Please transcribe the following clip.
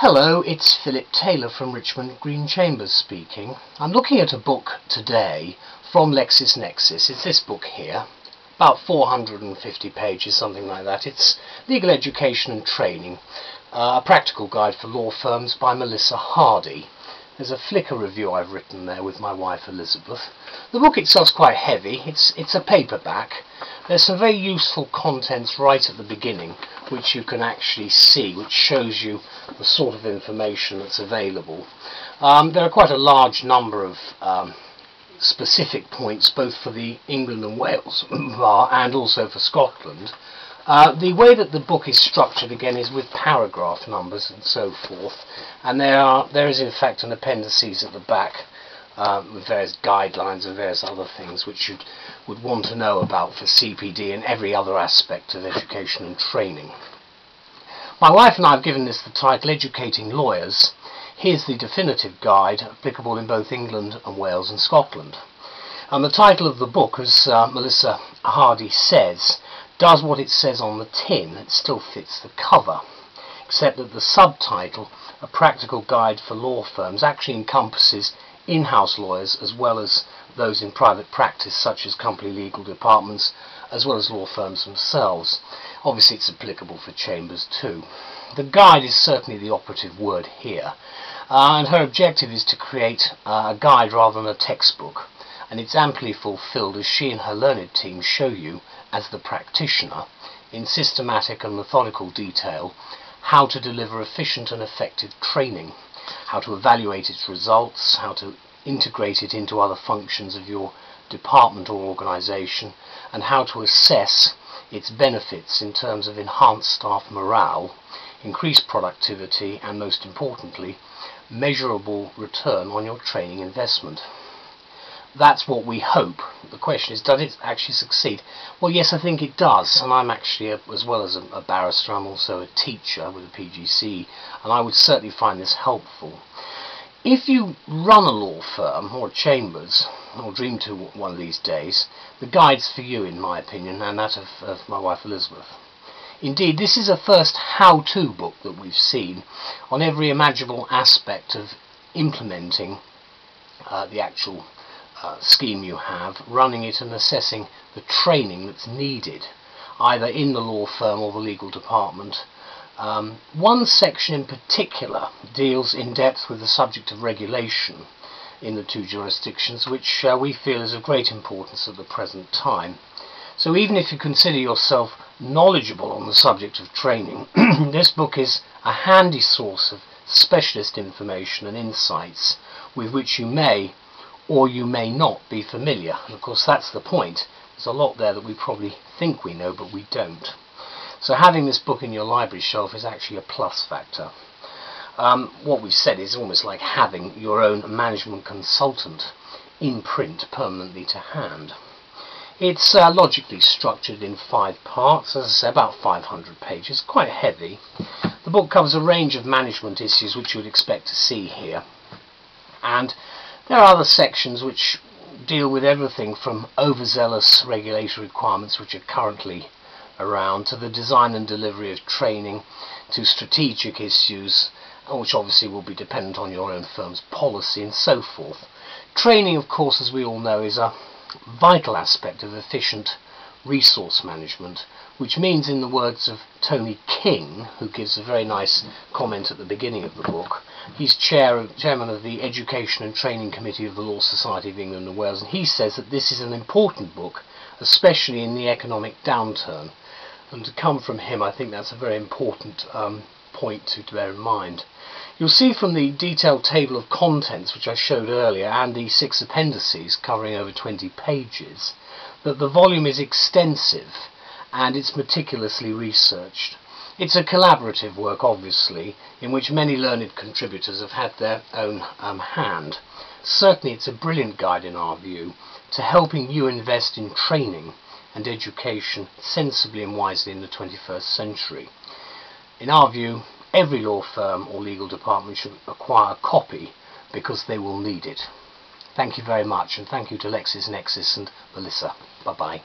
Hello, it's Phillip Taylor from Richmond Green Chambers speaking. I'm looking at a book today from Lexis Nexis. It's this book here, about 450 pages, something like that. It's Legal Education and Training, a practical guide for law firms by Melissa Hardee. There's a Flickr review I've written there with my wife Elizabeth. The book itself's quite heavy. It's a paperback. There's some very useful contents right at the beginning which you can actually see, which shows you the sort of information that's available. There are quite a large number of specific points, both for the England and Wales bar and also for Scotland. The way that the book is structured again is with paragraph numbers and so forth, and there is in fact an appendices at the back with various guidelines and various other things which you would want to know about for CPD and every other aspect of education and training. My wife and I have given this the title Educating Lawyers. Here's the definitive guide applicable in both England and Wales and Scotland. And the title of the book, as Melissa Hardee says, does what it says on the tin. It still fits the cover, except that the subtitle, A Practical Guide for Law Firms, actually encompasses in-house lawyers as well as those in private practice, such as company legal departments, as well as law firms themselves. Obviously it's applicable for chambers too. The guide is certainly the operative word here, and her objective is to create a guide rather than a textbook, and it's amply fulfilled as she and her learned team show you, as the practitioner, in systematic and methodical detail, how to deliver efficient and effective training, how to evaluate its results, how to integrate it into other functions of your department or organisation, and how to assess its benefits in terms of enhanced staff morale, increased productivity, and most importantly, measurable return on your training investment. That's what we hope. The question is, does it actually succeed? Well, yes, I think it does, and I'm actually, as well as a barrister, I'm also a teacher with a PGC, and I would certainly find this helpful. If you run a law firm or chambers, or dream to one of these days, the guide's for you, in my opinion, and that of my wife Elizabeth. Indeed, this is a first how-to book that we've seen on every imaginable aspect of implementing the actual scheme you have, running it and assessing the training that's needed, either in the law firm or the legal department. One section in particular deals in depth with the subject of regulation in the two jurisdictions, which we feel is of great importance at the present time. So even if you consider yourself knowledgeable on the subject of training, this book is a handy source of specialist information and insights with which you may or you may not be familiar. And of course that's the point. There's a lot there that we probably think we know, but we don't. So having this book in your library shelf is actually a plus factor. What we've said is almost like having your own management consultant in print permanently to hand. It's logically structured in 5 parts, as I say, about 500 pages, quite heavy. The book covers a range of management issues which you would expect to see here. And there are other sections which deal with everything from overzealous regulatory requirements which are currently around, to the design and delivery of training, to strategic issues, which obviously will be dependent on your own firm's policy and so forth. Training, of course, as we all know, is a vital aspect of efficient resource management, which means, in the words of Tony King, who gives a very nice comment at the beginning of the book, he's chairman of the Education and Training Committee of the Law Society of England and Wales, and he says that this is an important book, especially in the economic downturn. And to come from him, I think that's a very important point to bear in mind. You'll see from the detailed table of contents which I showed earlier, and the 6 appendices covering over 20 pages, that the volume is extensive and it's meticulously researched. It's a collaborative work, obviously, in which many learned contributors have had their own hand. Certainly it's a brilliant guide, in our view, to helping you invest in training and education sensibly and wisely in the 21st century. In our view, every law firm or legal department should acquire a copy because they will need it. Thank you very much, and thank you to Lexis Nexis and Melissa. Bye-bye.